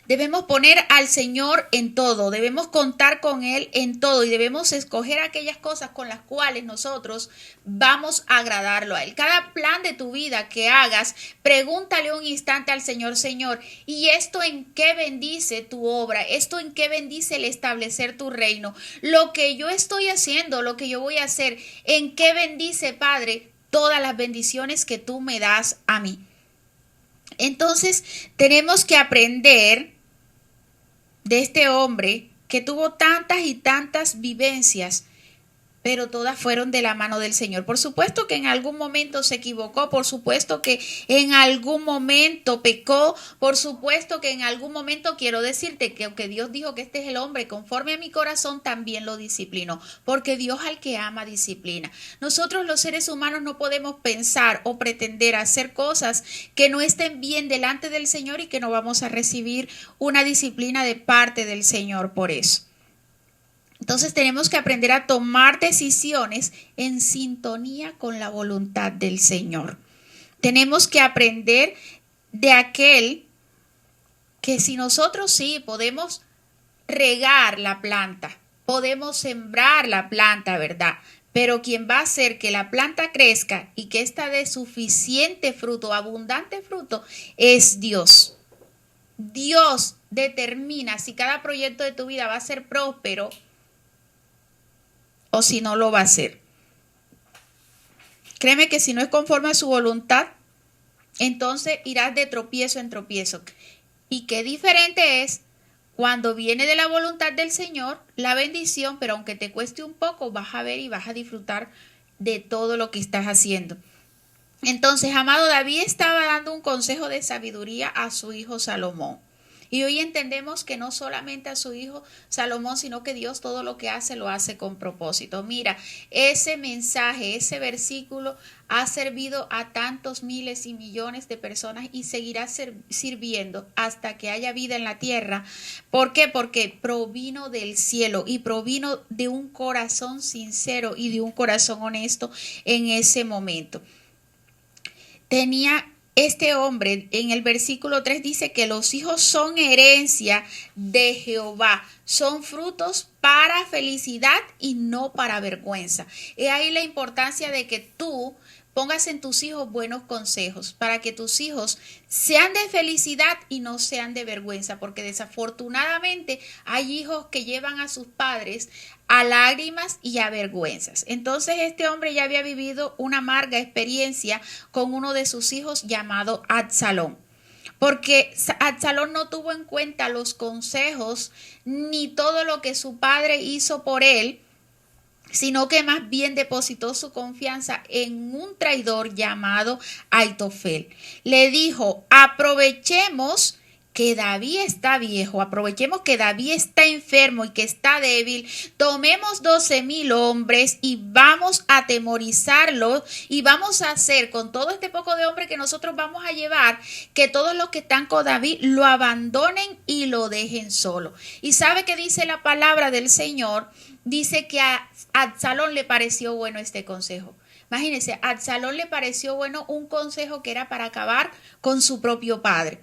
Debemos poner al Señor en todo, debemos contar con Él en todo y debemos escoger aquellas cosas con las cuales nosotros vamos a agradarlo a Él. Cada plan de tu vida que hagas, pregúntale un instante al Señor, Señor, ¿y esto en qué bendice tu obra? ¿Esto en qué bendice el establecer tu reino? Lo que yo estoy haciendo, lo que yo voy a hacer, ¿en qué bendice, Padre, todas las bendiciones que tú me das a mí? Entonces tenemos que aprender de este hombre que tuvo tantas y tantas vivencias, pero todas fueron de la mano del Señor. Por supuesto que en algún momento se equivocó, por supuesto que en algún momento pecó, por supuesto que en algún momento quiero decirte que aunque Dios dijo que este es el hombre conforme a mi corazón, también lo disciplinó, porque Dios al que ama disciplina. Nosotros los seres humanos no podemos pensar o pretender hacer cosas que no estén bien delante del Señor y que no vamos a recibir una disciplina de parte del Señor por eso. Entonces tenemos que aprender a tomar decisiones en sintonía con la voluntad del Señor. Tenemos que aprender de aquel que si nosotros sí podemos regar la planta, podemos sembrar la planta, ¿verdad? Pero quien va a hacer que la planta crezca y que ésta dé suficiente fruto, abundante fruto, es Dios. Dios determina si cada proyecto de tu vida va a ser próspero o si no lo va a hacer. Créeme que si no es conforme a su voluntad, entonces irás de tropiezo en tropiezo. Y qué diferente es cuando viene de la voluntad del Señor la bendición, pero aunque te cueste un poco, vas a ver y vas a disfrutar de todo lo que estás haciendo. Entonces, amado, David estaba dando un consejo de sabiduría a su hijo Salomón. Y hoy entendemos que no solamente a su hijo Salomón, sino que Dios todo lo que hace lo hace con propósito. Mira, ese mensaje, ese versículo ha servido a tantos miles y millones de personas y seguirá sirviendo hasta que haya vida en la tierra. ¿Por qué? Porque provino del cielo y provino de un corazón sincero y de un corazón honesto en ese momento. Este hombre en el versículo 3 dice que los hijos son herencia de Jehová, son frutos para felicidad y no para vergüenza. Es ahí la importancia de que tú pongas en tus hijos buenos consejos para que tus hijos sean de felicidad y no sean de vergüenza, porque desafortunadamente hay hijos que llevan a sus padres a lágrimas y a vergüenzas. Entonces este hombre ya había vivido una amarga experiencia con uno de sus hijos llamado Absalón, porque Absalón no tuvo en cuenta los consejos ni todo lo que su padre hizo por él, sino que más bien depositó su confianza en un traidor llamado Aitofel. Le dijo: aprovechemos que David está viejo, aprovechemos que David está enfermo y que está débil, tomemos 12,000 hombres y vamos a atemorizarlos y vamos a hacer con todo este poco de hombres que nosotros vamos a llevar, que todos los que están con David lo abandonen y lo dejen solo. Y sabe que dice la palabra del Señor, dice que a Absalón le pareció bueno este consejo. Imagínense, a Absalón le pareció bueno un consejo que era para acabar con su propio padre.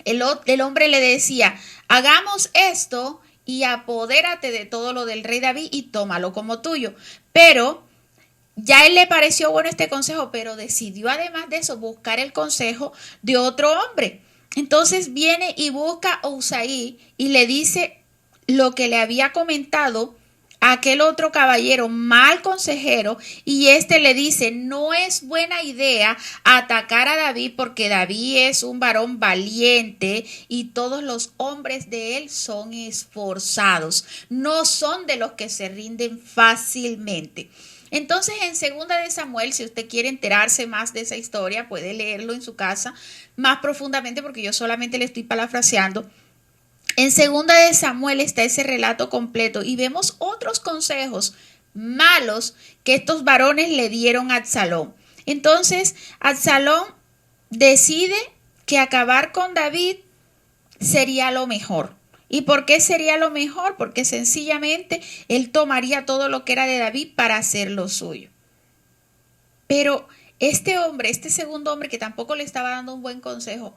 el hombre le decía, hagamos esto y apodérate de todo lo del rey David y tómalo como tuyo. Pero ya él le pareció bueno este consejo, pero decidió además de eso buscar el consejo de otro hombre. Entonces viene y busca a Usaí y le dice lo que le había comentado aquel otro caballero mal consejero, y este le dice, no es buena idea atacar a David porque David es un varón valiente y todos los hombres de él son esforzados, no son de los que se rinden fácilmente. Entonces, en Segunda de Samuel, si usted quiere enterarse más de esa historia, puede leerlo en su casa más profundamente porque yo solamente le estoy parafraseando. En Segunda de Samuel está ese relato completo y vemos otros consejos malos que estos varones le dieron a Absalón. Entonces, Absalón decide que acabar con David sería lo mejor. ¿Y por qué sería lo mejor? Porque sencillamente él tomaría todo lo que era de David para hacer lo suyo. Pero este hombre, este segundo hombre que tampoco le estaba dando un buen consejo,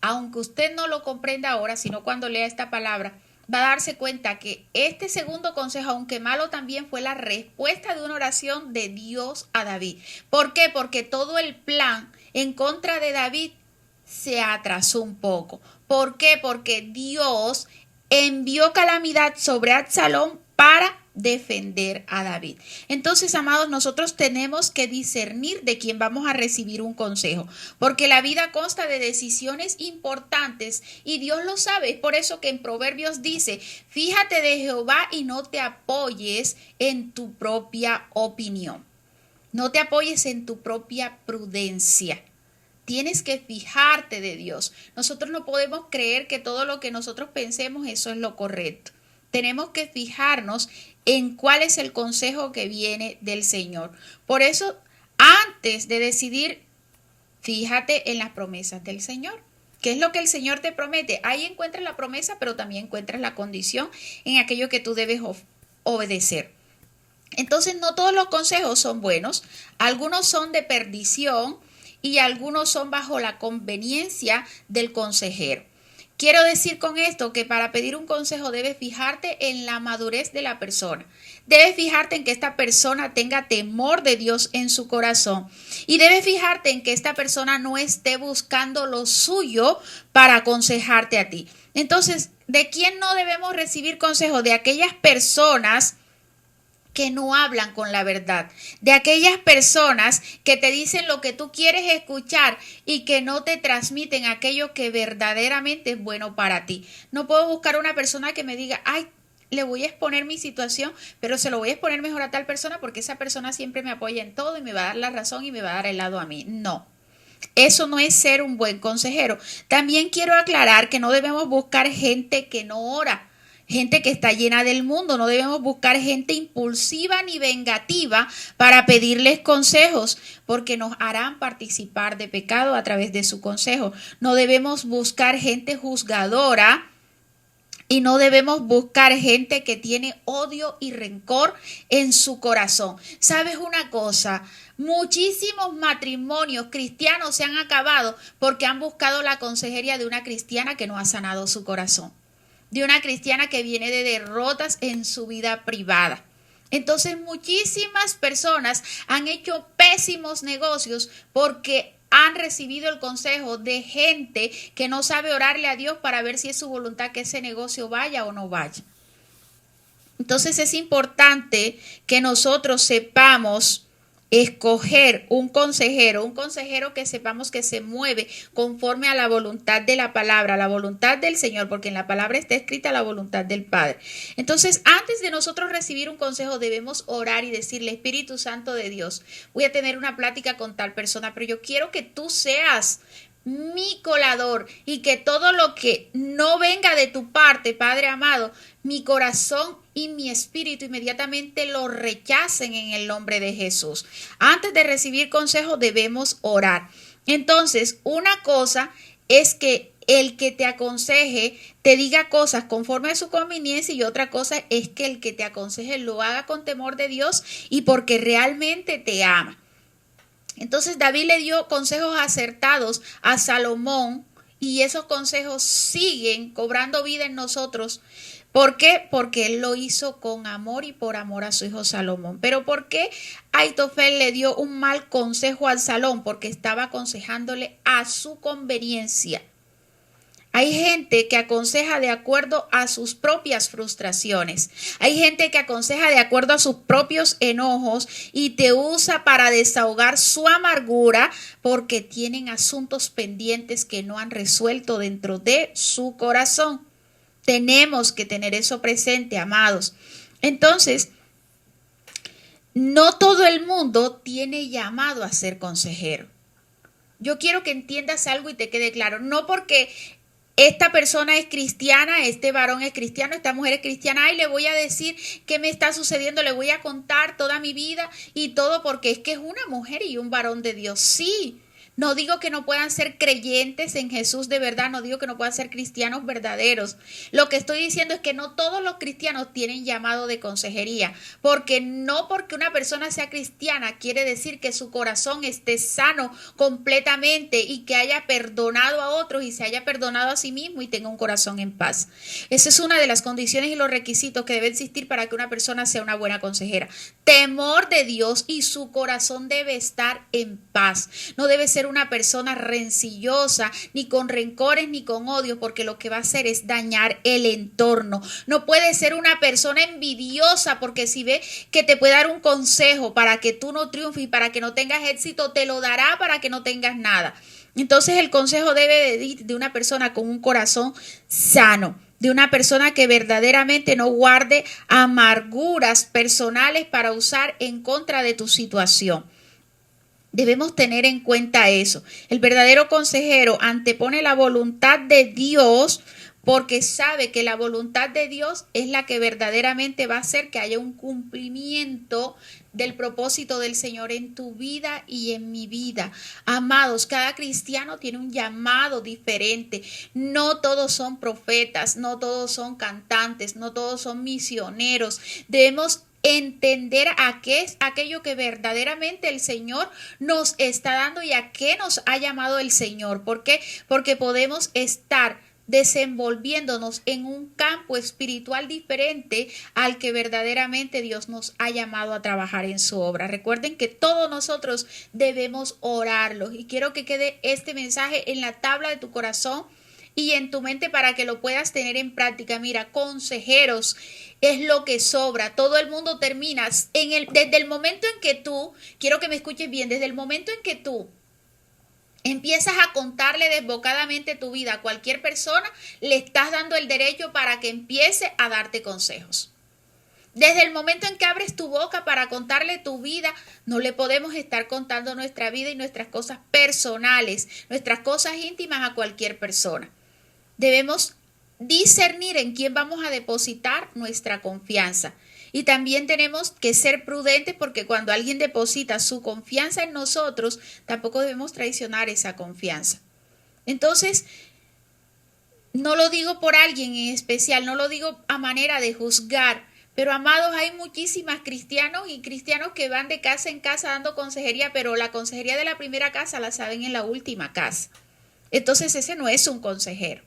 aunque usted no lo comprenda ahora, sino cuando lea esta palabra, va a darse cuenta que este segundo consejo, aunque malo también, fue la respuesta de una oración de Dios a David. ¿Por qué? Porque todo el plan en contra de David se atrasó un poco. ¿Por qué? Porque Dios envió calamidad sobre Absalón para defender a David. Entonces, amados, nosotros tenemos que discernir de quién vamos a recibir un consejo, porque la vida consta de decisiones importantes y Dios lo sabe. Es por eso que en Proverbios dice, fíjate de Jehová y no te apoyes en tu propia opinión. No te apoyes en tu propia prudencia. Tienes que fijarte de Dios. Nosotros no podemos creer que todo lo que nosotros pensemos eso es lo correcto. Tenemos que fijarnos en cuál es el consejo que viene del Señor. Por eso, antes de decidir, fíjate en las promesas del Señor. ¿Qué es lo que el Señor te promete? Ahí encuentras la promesa, pero también encuentras la condición en aquello que tú debes obedecer. Entonces, no todos los consejos son buenos. Algunos son de perdición y algunos son bajo la conveniencia del consejero. Quiero decir con esto que para pedir un consejo debes fijarte en la madurez de la persona. Debes fijarte en que esta persona tenga temor de Dios en su corazón. Y debes fijarte en que esta persona no esté buscando lo suyo para aconsejarte a ti. Entonces, ¿de quién no debemos recibir consejo? De aquellas personas que no hablan con la verdad, de aquellas personas que te dicen lo que tú quieres escuchar y que no te transmiten aquello que verdaderamente es bueno para ti. No puedo buscar una persona que me diga, ay, le voy a exponer mi situación, pero se lo voy a exponer mejor a tal persona porque esa persona siempre me apoya en todo y me va a dar la razón y me va a dar el lado a mí. No. Eso no es ser un buen consejero. También quiero aclarar que no debemos buscar gente que no ora. Gente que está llena del mundo. No debemos buscar gente impulsiva ni vengativa para pedirles consejos, porque nos harán participar de pecado a través de su consejo. No debemos buscar gente juzgadora y no debemos buscar gente que tiene odio y rencor en su corazón. ¿Sabes una cosa? Muchísimos matrimonios cristianos se han acabado porque han buscado la consejería de una cristiana que no ha sanado su corazón, de una cristiana que viene de derrotas en su vida privada. Entonces muchísimas personas han hecho pésimos negocios porque han recibido el consejo de gente que no sabe orarle a Dios para ver si es su voluntad que ese negocio vaya o no vaya. Entonces es importante que nosotros sepamos escoger un consejero que sepamos que se mueve conforme a la voluntad de la palabra, a la voluntad del Señor, porque en la palabra está escrita la voluntad del Padre. Entonces, antes de nosotros recibir un consejo, debemos orar y decirle, Espíritu Santo de Dios, voy a tener una plática con tal persona, pero yo quiero que tú seas mi colador y que todo lo que no venga de tu parte, Padre amado, mi corazón y mi espíritu inmediatamente lo rechacen en el nombre de Jesús. Antes de recibir consejo debemos orar. Entonces, una cosa es que el que te aconseje te diga cosas conforme a su conveniencia, y otra cosa es que el que te aconseje lo haga con temor de Dios y porque realmente te ama. Entonces David le dio consejos acertados a Salomón y esos consejos siguen cobrando vida en nosotros. ¿Por qué? Porque él lo hizo con amor y por amor a su hijo Salomón. Pero ¿por qué Aitofel le dio un mal consejo al Salón? Porque estaba aconsejándole a su conveniencia. Hay gente que aconseja de acuerdo a sus propias frustraciones. Hay gente que aconseja de acuerdo a sus propios enojos y te usa para desahogar su amargura porque tienen asuntos pendientes que no han resuelto dentro de su corazón. Tenemos que tener eso presente, amados. Entonces, no todo el mundo tiene llamado a ser consejero. Yo quiero que entiendas algo y te quede claro. No porque esta persona es cristiana, este varón es cristiano, esta mujer es cristiana, ay, le voy a decir qué me está sucediendo, le voy a contar toda mi vida y todo porque es que es una mujer y un varón de Dios. Sí, no digo que no puedan ser creyentes en Jesús de verdad, no digo que no puedan ser cristianos verdaderos. Lo que estoy diciendo es que no todos los cristianos tienen llamado de consejería, porque no porque una persona sea cristiana quiere decir que su corazón esté sano completamente y que haya perdonado a otros y se haya perdonado a sí mismo y tenga un corazón en paz. Esa es una de las condiciones y los requisitos que debe existir para que una persona sea una buena consejera. Temor de Dios y su corazón debe estar en paz. No debe ser una persona rencillosa, ni con rencores, ni con odio, porque lo que va a hacer es dañar el entorno. No puede ser una persona envidiosa, porque si ve que te puede dar un consejo para que tú no triunfes y para que no tengas éxito, te lo dará para que no tengas nada. Entonces el consejo debe de ir de una persona con un corazón sano, de una persona que verdaderamente no guarde amarguras personales para usar en contra de tu situación. Debemos tener en cuenta eso. El verdadero consejero antepone la voluntad de Dios porque sabe que la voluntad de Dios es la que verdaderamente va a hacer que haya un cumplimiento del propósito del Señor en tu vida y en mi vida. Amados, cada cristiano tiene un llamado diferente. No todos son profetas, no todos son cantantes, no todos son misioneros. Debemos entender a qué es aquello que verdaderamente el Señor nos está dando y a qué nos ha llamado el Señor. ¿Por qué? Porque podemos estar desenvolviéndonos en un campo espiritual diferente al que verdaderamente Dios nos ha llamado a trabajar en su obra. Recuerden que todos nosotros debemos orarlos y quiero que quede este mensaje en la tabla de tu corazón y en tu mente para que lo puedas tener en práctica. Mira, consejeros es lo que sobra. Todo el mundo termina desde el momento en que tú, quiero que me escuches bien, desde el momento en que tú empiezas a contarle desbocadamente tu vida a cualquier persona, le estás dando el derecho para que empiece a darte consejos. Desde el momento en que abres tu boca para contarle tu vida, no le podemos estar contando nuestra vida y nuestras cosas personales, nuestras cosas íntimas a cualquier persona. Debemos discernir en quién vamos a depositar nuestra confianza. Y también tenemos que ser prudentes porque cuando alguien deposita su confianza en nosotros, tampoco debemos traicionar esa confianza. Entonces, no lo digo por alguien en especial, no lo digo a manera de juzgar, pero amados, hay muchísimas cristianos y cristianos que van de casa en casa dando consejería, pero la consejería de la primera casa la saben en la última casa. Entonces ese no es un consejero.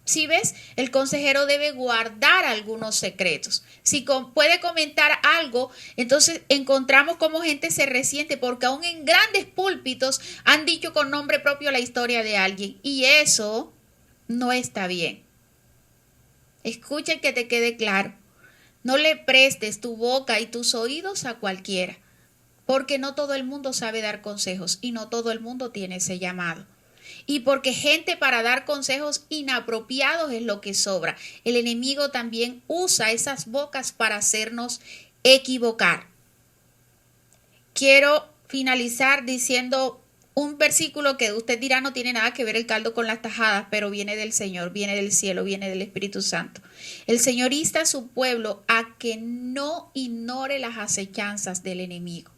Si ves, el consejero debe guardar algunos secretos. Si puede comentar algo, entonces encontramos cómo gente se resiente porque aún en grandes púlpitos han dicho con nombre propio la historia de alguien y eso no está bien. Escucha y que te quede claro. No le prestes tu boca y tus oídos a cualquiera, porque no todo el mundo sabe dar consejos y no todo el mundo tiene ese llamado. Y porque gente para dar consejos inapropiados es lo que sobra. El enemigo también usa esas bocas para hacernos equivocar. Quiero finalizar diciendo un versículo que usted dirá no tiene nada que ver el caldo con las tajadas, pero viene del Señor, viene del cielo, viene del Espíritu Santo. El Señor insta a su pueblo a que no ignore las acechanzas del enemigo.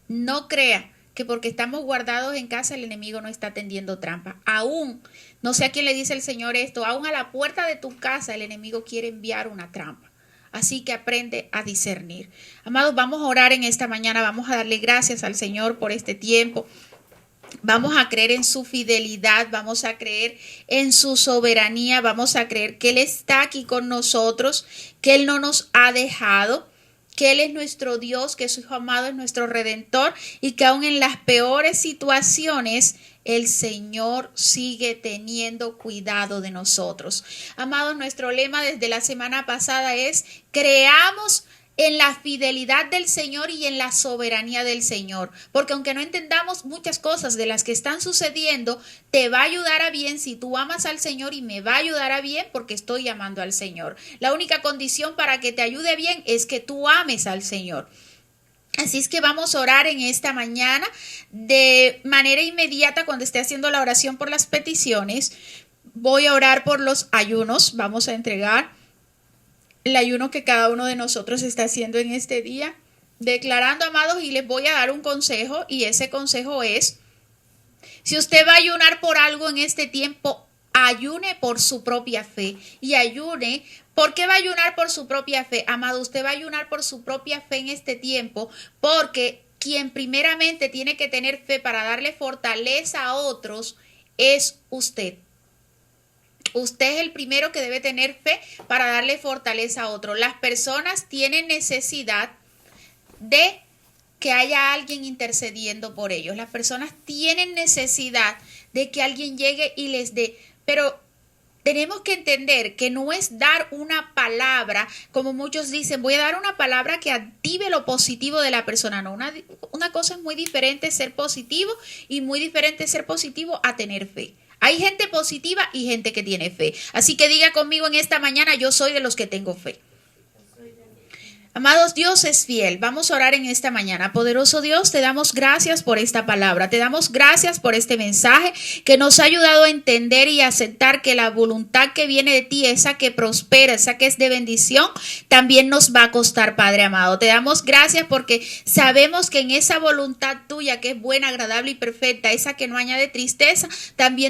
No crea que porque estamos guardados en casa el enemigo no está tendiendo trampa. Aún, no sé a quién le dice el Señor esto, aún a la puerta de tu casa el enemigo quiere enviar una trampa. Así que aprende a discernir. Amados, vamos a orar en esta mañana, vamos a darle gracias al Señor por este tiempo. Vamos a creer en su fidelidad, vamos a creer en su soberanía, vamos a creer que Él está aquí con nosotros, que Él no nos ha dejado, que Él es nuestro Dios, que su Hijo amado es nuestro Redentor y que aún en las peores situaciones el Señor sigue teniendo cuidado de nosotros. Amados, nuestro lema desde la semana pasada es: creamos en la fidelidad del Señor y en la soberanía del Señor, porque aunque no entendamos muchas cosas de las que están sucediendo, te va a ayudar a bien si tú amas al Señor y me va a ayudar a bien porque estoy amando al Señor. La única condición para que te ayude bien es que tú ames al Señor. Así es que vamos a orar en esta mañana de manera inmediata cuando esté haciendo la oración por las peticiones. Voy a orar por los ayunos, vamos a entregar el ayuno que cada uno de nosotros está haciendo en este día, declarando, amados, y les voy a dar un consejo, y ese consejo es: si usted va a ayunar por algo en este tiempo, ayune por su propia fe y ayune. ¿Por qué va a ayunar por su propia fe? Amado, usted va a ayunar por su propia fe en este tiempo, porque quien primeramente tiene que tener fe para darle fortaleza a otros es usted. Usted es el primero que debe tener fe para darle fortaleza a otro. Las personas tienen necesidad de que haya alguien intercediendo por ellos. Las personas tienen necesidad de que alguien llegue y les dé. Pero tenemos que entender que no es dar una palabra, como muchos dicen, voy a dar una palabra que active lo positivo de la persona. No, una cosa es muy diferente ser positivo y muy diferente ser positivo a tener fe. Hay gente positiva y gente que tiene fe. Así que diga conmigo en esta mañana: yo soy de los que tengo fe. Amados, Dios es fiel. Vamos a orar en esta mañana. Poderoso Dios, te damos gracias por esta palabra. Te damos gracias por este mensaje que nos ha ayudado a entender y a aceptar que la voluntad que viene de ti, esa que prospera, esa que es de bendición, también nos va a costar, Padre amado. Te damos gracias porque sabemos que en esa voluntad tuya, que es buena, agradable y perfecta, esa que no añade tristeza, también